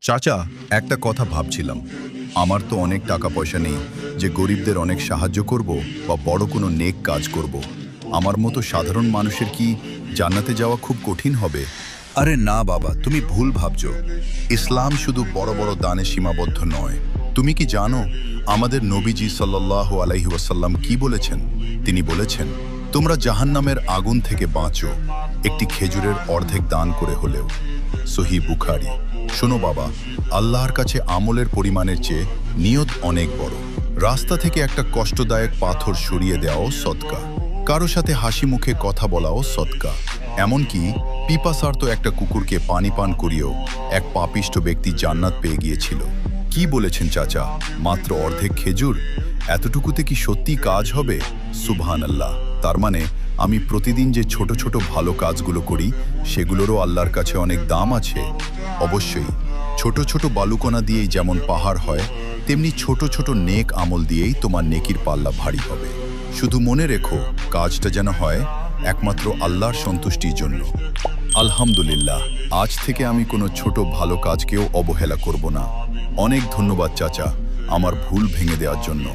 চাচা, একটা কথা ভাবছিলাম। আমার তো অনেক টাকা পয়সা নেই যে গরিবদের অনেক সাহায্য করব বা বড় কোনো নেক কাজ করব। আমার মতো সাধারণ মানুষের কি জান্নাতে যাওয়া খুব কঠিন হবে? আরে না বাবা, তুমি ভুল ভাবছো। ইসলাম শুধু বড় বড় দানে সীমাবদ্ধ নয়। তুমি কি জানো আমাদের নবীজি সাল্লাল্লাহু আলাইহি ওয়াসাল্লাম কি বলেছেন? তিনি বলেছেন, তোমরা জাহান্নামের আগুন থেকে বাঁচো একটি খেজুরের অর্ধেক দান করে হলেও। সহিহ বুখারী। শোনো বাবা, আল্লাহর কাছে আমলের পরিমাণের চেয়ে নিয়ত অনেক বড়। রাস্তা থেকে একটা কষ্টদায়ক পাথর সরিয়ে দেওয়াও সদকা, কারো সাথে হাসি মুখে কথা বলাও সদকা। এমনকি পিপাসার্ত একটা কুকুরকে পানি পান করিয়েও এক পাপিষ্ট ব্যক্তি জান্নাত পেয়ে গিয়েছিল। কি বলেছেন চাচা? মাত্র অর্ধেক খেজুর, এতটুকুতে কি সত্যি কাজ হবে? সুবহানাল্লাহ। তার মানে আমি প্রতিদিন যে ছোট ছোট ভালো কাজগুলো করি সেগুলোরও আল্লাহর কাছে অনেক দাম আছে। অবশ্যই ছোট ছোট বালুকণা দিয়েই যেমন পাহাড় হয়, তেমনি ছোট ছোট নেক আমল দিয়েই তোমার নেকির পাল্লা ভারী হবে। শুধু মনে রেখো, কাজটা যেন হয় একমাত্র আল্লাহর সন্তুষ্টির জন্য। আলহামদুলিল্লাহ, আজ থেকে আমি কোনো ছোট ভালো কাজকেও অবহেলা করব না। অনেক ধন্যবাদ চাচা, আমার ভুল ভেঙে দেওয়ার জন্য।